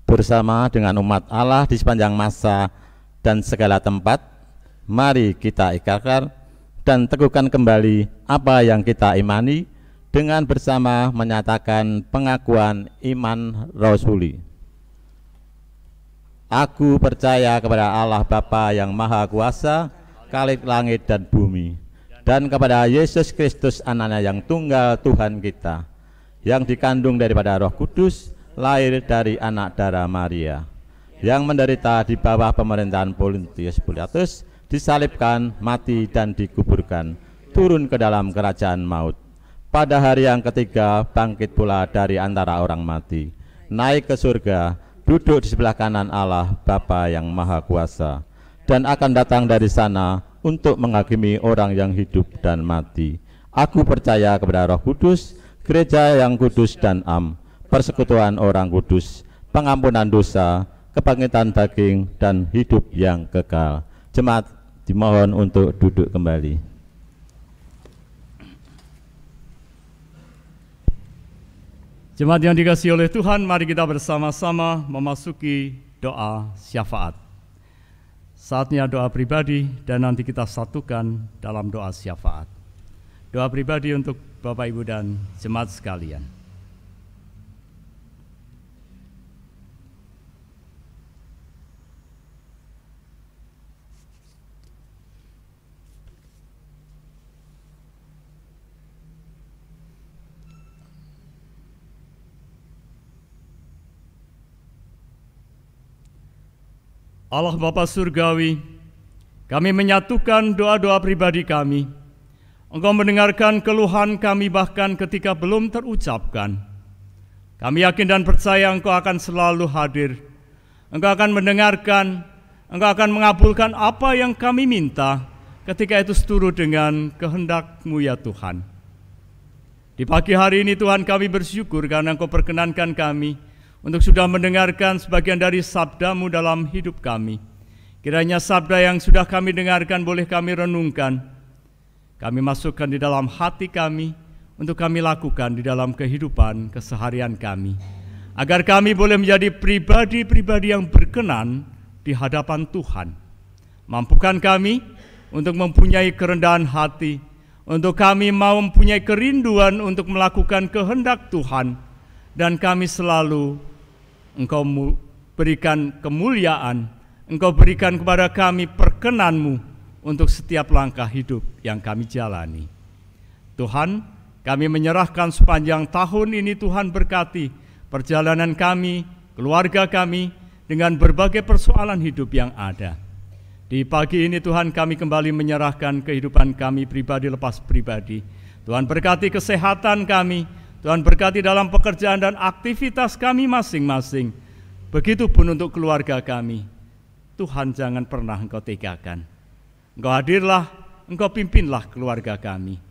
Bersama dengan umat Allah di sepanjang masa dan segala tempat, mari kita ikrarkan dan teguhkan kembali apa yang kita imani dengan bersama menyatakan pengakuan iman rasuli. Aku percaya kepada Allah Bapa yang Maha Kuasa, Khalik langit dan bumi, dan kepada Yesus Kristus Anaknya yang tunggal Tuhan kita, yang dikandung daripada Roh Kudus, lahir dari anak darah Maria, yang menderita di bawah pemerintahan Pontius Pilatus, disalibkan, mati dan dikuburkan, turun ke dalam kerajaan maut. Pada hari yang ketiga bangkit pula dari antara orang mati, naik ke surga, duduk di sebelah kanan Allah Bapa yang Maha Kuasa, dan akan datang dari sana untuk menghakimi orang yang hidup dan mati. Aku percaya kepada Roh Kudus, gereja yang kudus dan am, persekutuan orang kudus, pengampunan dosa, kebangkitan daging, dan hidup yang kekal. Jemaat dimohon untuk duduk kembali. Jemaat yang dikasihi oleh Tuhan, mari kita bersama-sama memasuki doa syafaat. Saatnya doa pribadi dan nanti kita satukan dalam doa syafaat. Doa pribadi untuk Bapak, Ibu, dan jemaat sekalian. Allah Bapa Surgawi, kami menyatukan doa-doa pribadi kami. Engkau mendengarkan keluhan kami bahkan ketika belum terucapkan. Kami yakin dan percaya Engkau akan selalu hadir. Engkau akan mendengarkan, Engkau akan mengabulkan apa yang kami minta ketika itu seturut dengan kehendak-Mu ya Tuhan. Di pagi hari ini Tuhan, kami bersyukur karena Engkau perkenankan kami untuk sudah mendengarkan sebagian dari sabda-Mu dalam hidup kami. Kiranya sabda yang sudah kami dengarkan boleh kami renungkan, kami masukkan di dalam hati kami, untuk kami lakukan di dalam kehidupan keseharian kami, agar kami boleh menjadi pribadi-pribadi yang berkenan di hadapan Tuhan. Mampukan kami untuk mempunyai kerendahan hati, untuk kami mau mempunyai kerinduan untuk melakukan kehendak Tuhan, dan kami selalu Engkau berikan kemuliaan, Engkau berikan kepada kami perkenan-Mu untuk setiap langkah hidup yang kami jalani. Tuhan, kami menyerahkan sepanjang tahun ini, Tuhan berkati perjalanan kami, keluarga kami, dengan berbagai persoalan hidup yang ada. Di pagi ini Tuhan, kami kembali menyerahkan kehidupan kami pribadi lepas pribadi. Tuhan berkati kesehatan kami, Tuhan berkati dalam pekerjaan dan aktivitas kami masing-masing. Begitupun untuk keluarga kami. Tuhan, jangan pernah Engkau tinggalkan. Engkau hadirlah, Engkau pimpinlah keluarga kami.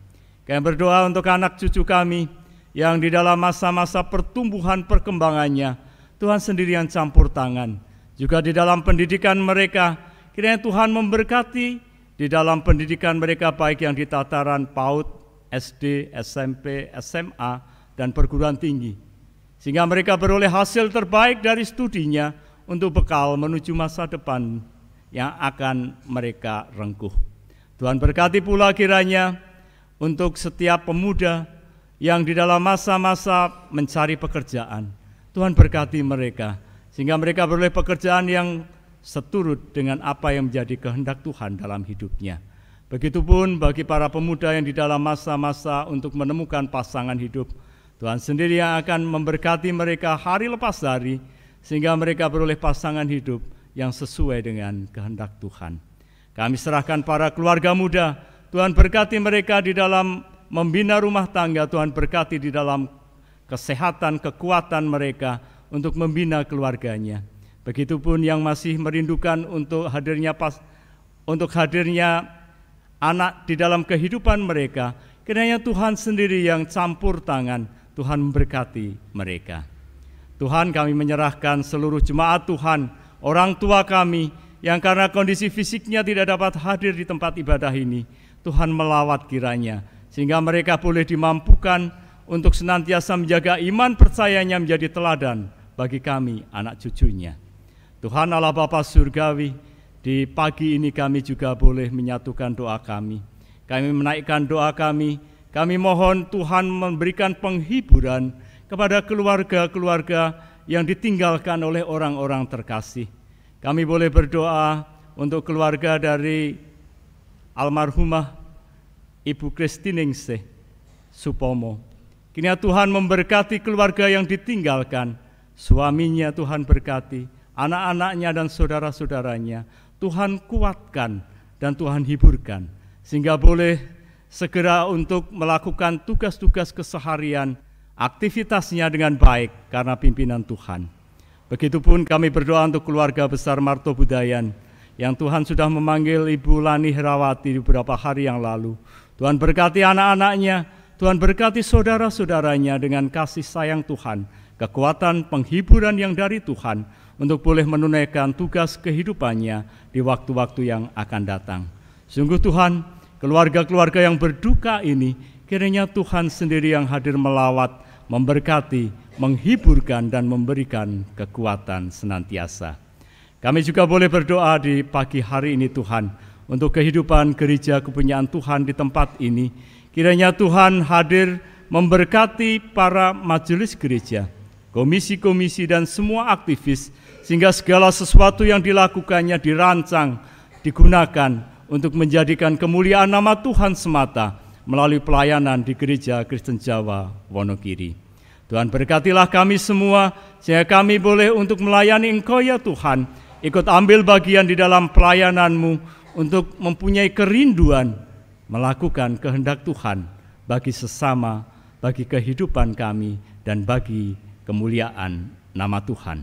Kami berdoa untuk anak cucu kami yang di dalam masa-masa pertumbuhan perkembangannya, Tuhan sendiri yang campur tangan. Juga di dalam pendidikan mereka, kiranya Tuhan memberkati di dalam pendidikan mereka, baik yang di tataran PAUD, SD, SMP, SMA, dan perguruan tinggi, sehingga mereka beroleh hasil terbaik dari studinya untuk bekal menuju masa depan yang akan mereka rengkuh. Tuhan berkati pula kiranya untuk setiap pemuda yang di dalam masa-masa mencari pekerjaan. Tuhan berkati mereka, sehingga mereka beroleh pekerjaan yang seturut dengan apa yang menjadi kehendak Tuhan dalam hidupnya. Begitupun bagi para pemuda yang di dalam masa-masa untuk menemukan pasangan hidup, Tuhan sendiri yang akan memberkati mereka hari lepas hari, sehingga mereka beroleh pasangan hidup yang sesuai dengan kehendak Tuhan. Kami serahkan para keluarga muda, Tuhan berkati mereka di dalam membina rumah tangga, Tuhan berkati di dalam kesehatan, kekuatan mereka untuk membina keluarganya. Begitupun yang masih merindukan untuk hadirnya anak di dalam kehidupan mereka, kiranya Tuhan sendiri yang campur tangan, Tuhan memberkati mereka. Tuhan, kami menyerahkan seluruh jemaat Tuhan, orang tua kami yang karena kondisi fisiknya tidak dapat hadir di tempat ibadah ini. Tuhan melawat kiranya, sehingga mereka boleh dimampukan untuk senantiasa menjaga iman percayanya menjadi teladan bagi kami anak cucunya. Tuhan Allah Bapa Surgawi, di pagi ini kami juga boleh menyatukan doa kami. Kami menaikkan doa kami mohon Tuhan memberikan penghiburan kepada keluarga-keluarga yang ditinggalkan oleh orang-orang terkasih. Kami boleh berdoa untuk keluarga dari almarhumah Ibu Kristiningsih Supomo. Kiranya Tuhan memberkati keluarga yang ditinggalkan, suaminya Tuhan berkati, anak-anaknya dan saudara-saudaranya. Tuhan kuatkan dan Tuhan hiburkan, sehingga boleh segera untuk melakukan tugas-tugas keseharian, aktivitasnya dengan baik karena pimpinan Tuhan. Begitupun kami berdoa untuk keluarga besar Marto Budayan yang Tuhan sudah memanggil Ibu Lani Herawati beberapa hari yang lalu. Tuhan berkati anak-anaknya, Tuhan berkati saudara-saudaranya dengan kasih sayang Tuhan, kekuatan penghiburan yang dari Tuhan untuk boleh menunaikan tugas kehidupannya di waktu-waktu yang akan datang. Sungguh Tuhan, keluarga-keluarga yang berduka ini, kiranya Tuhan sendiri yang hadir melawat, memberkati, menghiburkan, dan memberikan kekuatan senantiasa. Kami juga boleh berdoa di pagi hari ini Tuhan, untuk kehidupan gereja kepunyaan Tuhan di tempat ini. Kiranya Tuhan hadir memberkati para majelis gereja, komisi-komisi, dan semua aktivis, sehingga segala sesuatu yang dilakukannya dirancang, digunakan untuk menjadikan kemuliaan nama Tuhan semata melalui pelayanan di Gereja Kristen Jawa Wonogiri. Tuhan berkatilah kami semua, sehingga kami boleh untuk melayani Engkau ya Tuhan, ikut ambil bagian di dalam pelayanan-Mu untuk mempunyai kerinduan melakukan kehendak Tuhan bagi sesama, bagi kehidupan kami, dan bagi kemuliaan nama Tuhan.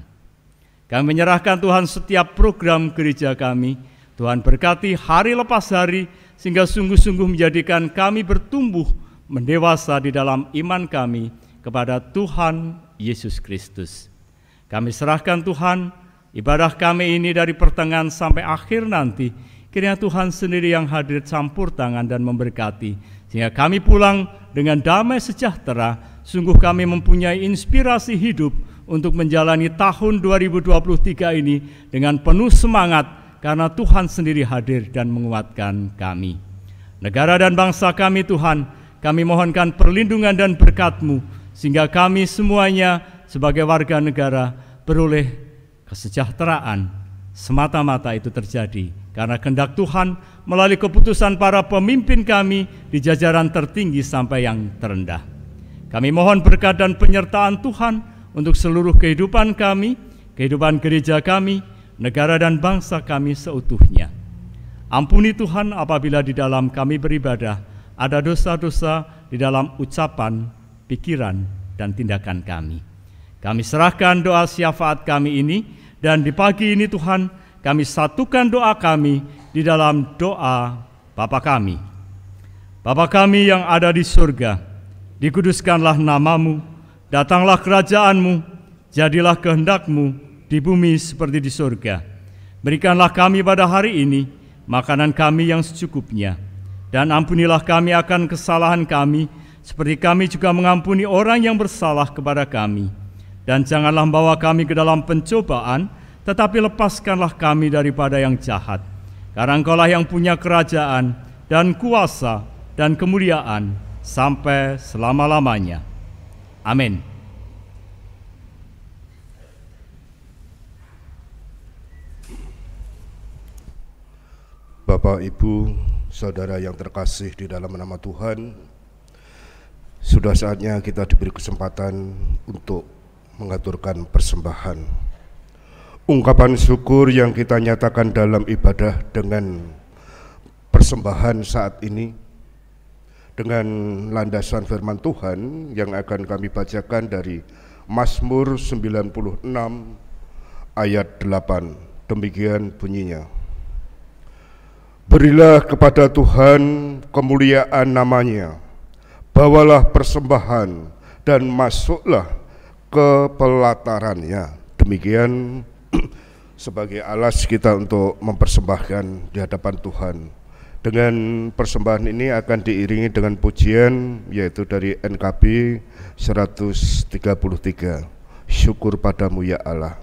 Kami menyerahkan Tuhan setiap program gereja kami. Tuhan berkati hari lepas hari, sehingga sungguh-sungguh menjadikan kami bertumbuh mendewasa di dalam iman kami kepada Tuhan Yesus Kristus. Kami serahkan Tuhan ibadah kami ini dari pertengahan sampai akhir nanti. Kiranya Tuhan sendiri yang hadir campur tangan dan memberkati, sehingga kami pulang dengan damai sejahtera. Sungguh kami mempunyai inspirasi hidup untuk menjalani tahun 2023 ini dengan penuh semangat, karena Tuhan sendiri hadir dan menguatkan kami. Negara dan bangsa kami Tuhan, kami mohonkan perlindungan dan berkat-Mu, sehingga kami semuanya sebagai warga negara beroleh kesejahteraan. Semata-mata itu terjadi karena kehendak Tuhan melalui keputusan para pemimpin kami di jajaran tertinggi sampai yang terendah. Kami mohon berkat dan penyertaan Tuhan untuk seluruh kehidupan kami, kehidupan gereja kami, negara dan bangsa kami seutuhnya. Ampuni Tuhan apabila di dalam kami beribadah ada dosa-dosa di dalam ucapan, pikiran, dan tindakan kami. Kami serahkan doa syafaat kami ini, dan di pagi ini Tuhan, kami satukan doa kami di dalam doa Bapa kami. Bapa kami yang ada di surga, dikuduskanlah namamu, datanglah kerajaanmu, jadilah kehendak-Mu di bumi seperti di surga. Berikanlah kami pada hari ini makanan kami yang secukupnya, dan ampunilah kami akan kesalahan kami, seperti kami juga mengampuni orang yang bersalah kepada kami. Dan janganlah membawa kami ke dalam pencobaan, tetapi lepaskanlah kami daripada yang jahat. Karena Engkaulah yang punya kerajaan dan kuasa dan kemuliaan sampai selama-lamanya. Amin. Bapak, Ibu, Saudara yang terkasih di dalam nama Tuhan, sudah saatnya kita diberi kesempatan untuk mengaturkan persembahan. Ungkapan syukur yang kita nyatakan dalam ibadah dengan persembahan saat ini, dengan landasan firman Tuhan yang akan kami bacakan dari Mazmur 96 ayat 8. Demikian bunyinya. Berilah kepada Tuhan kemuliaan namanya, bawalah persembahan dan masuklah ke pelatarannya. Demikian sebagai alas kita untuk mempersembahkan di hadapan Tuhan. Dengan persembahan ini akan diiringi dengan pujian, yaitu dari NKB 133. Syukur padamu ya Allah.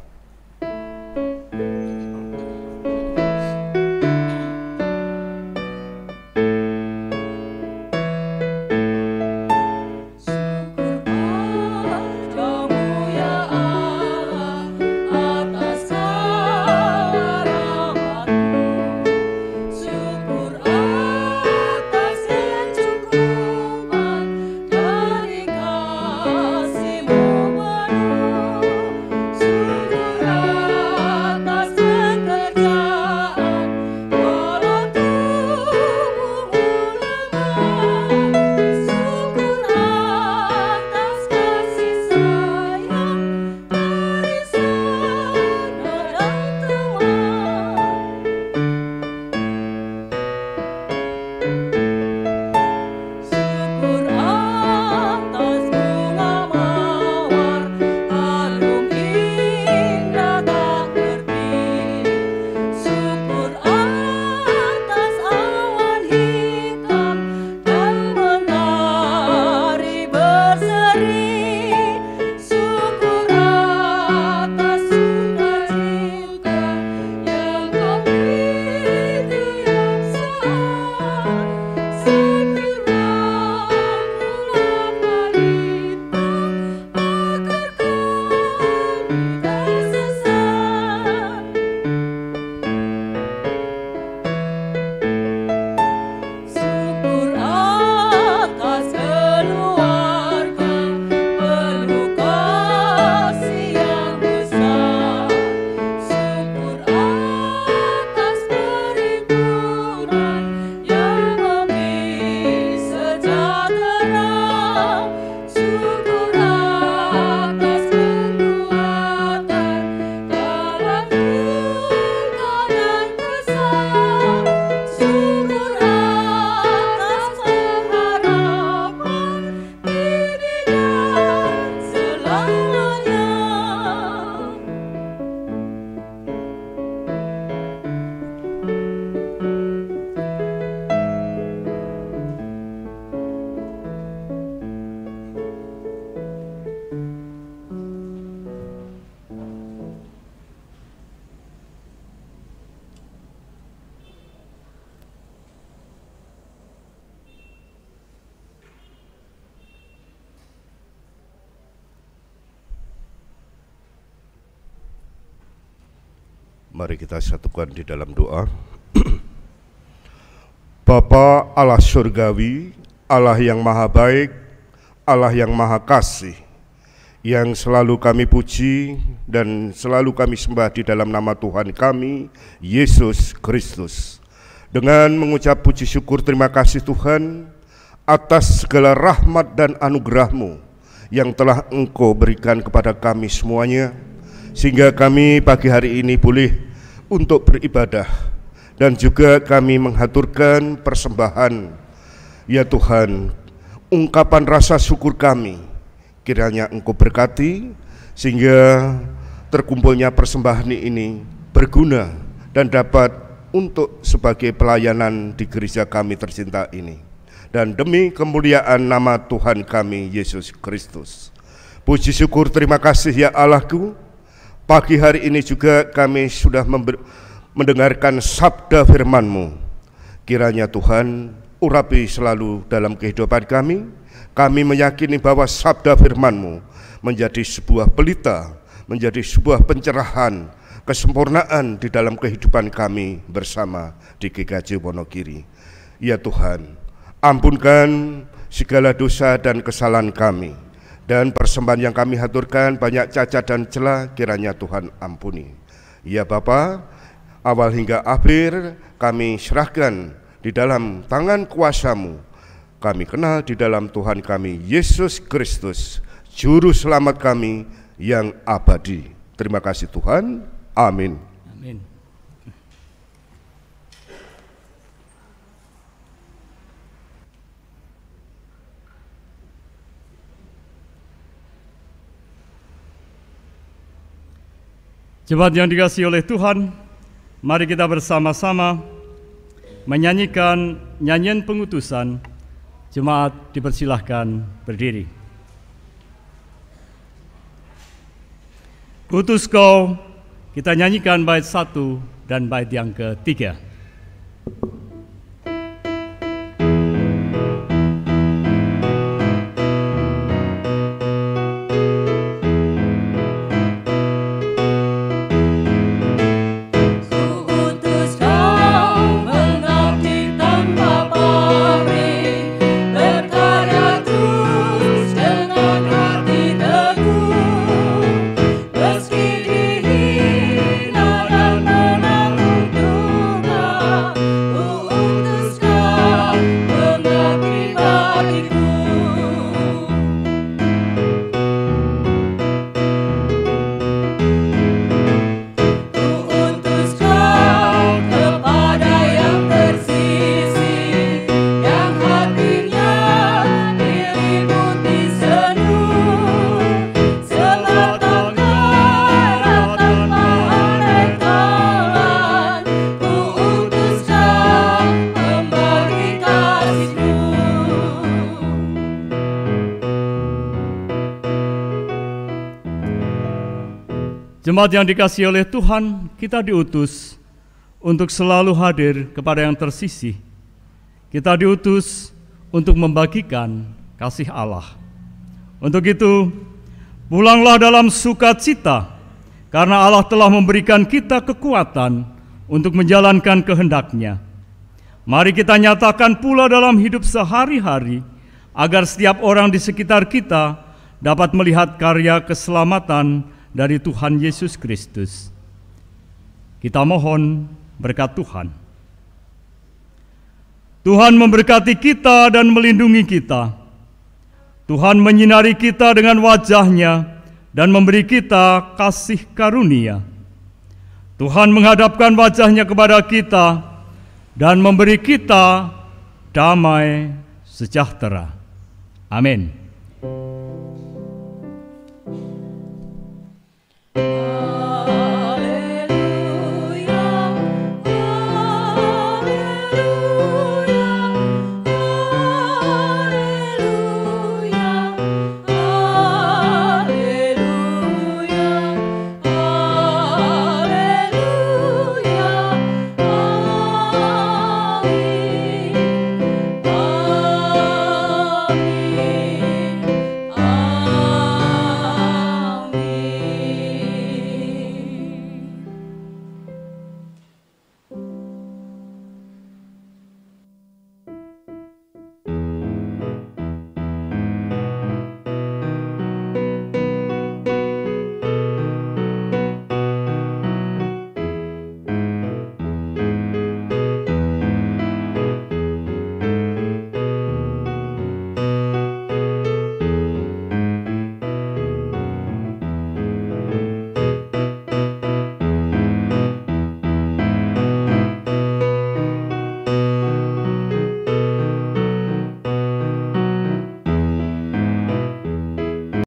Mari kita satukan di dalam doa. Bapa Allah surgawi, Allah yang maha baik, Allah yang maha kasih, yang selalu kami puji dan selalu kami sembah di dalam nama Tuhan kami, Yesus Kristus. Dengan mengucap puji syukur terima kasih Tuhan atas segala rahmat dan anugerah-Mu yang telah Engkau berikan kepada kami semuanya, sehingga kami pagi hari ini boleh untuk beribadah, dan juga kami menghaturkan persembahan. Ya Tuhan, ungkapan rasa syukur kami kiranya Engkau berkati, sehingga terkumpulnya persembahan ini berguna dan dapat untuk sebagai pelayanan di gereja kami tercinta ini, dan demi kemuliaan nama Tuhan kami Yesus Kristus. Puji syukur terima kasih ya Allahku. Pagi hari ini juga kami sudah mendengarkan sabda firman-Mu. Kiranya Tuhan urapi selalu dalam kehidupan kami. Kami meyakini bahwa sabda firman-Mu menjadi sebuah pelita, menjadi sebuah pencerahan, kesempurnaan di dalam kehidupan kami bersama di GKJ Wonogiri. Ya Tuhan, ampunkan segala dosa dan kesalahan kami, dan persembahan yang kami haturkan banyak cacat dan celah, kiranya Tuhan ampuni. Ya Bapa, awal hingga akhir kami serahkan di dalam tangan kuasa-Mu. Kami kenal di dalam Tuhan kami Yesus Kristus, Juru Selamat kami yang abadi. Terima kasih Tuhan. Amin. Amin. Jemaat yang dikasihi oleh Tuhan, mari kita bersama-sama menyanyikan nyanyian pengutusan. Jemaat dipersilahkan berdiri. Kutus Kau, kita nyanyikan bait 1 dan bait yang ketiga. Jemaat yang dikasihi oleh Tuhan, kita diutus untuk selalu hadir kepada yang tersisih. Kita diutus untuk membagikan kasih Allah. Untuk itu, pulanglah dalam sukacita, karena Allah telah memberikan kita kekuatan untuk menjalankan kehendak-Nya. Mari kita nyatakan pula dalam hidup sehari-hari, agar setiap orang di sekitar kita dapat melihat karya keselamatan dari Tuhan Yesus Kristus. Kita mohon berkat Tuhan. Tuhan memberkati kita dan melindungi kita. Tuhan menyinari kita dengan wajah-Nya dan memberi kita kasih karunia. Tuhan menghadapkan wajah-Nya kepada kita dan memberi kita damai sejahtera. Amin.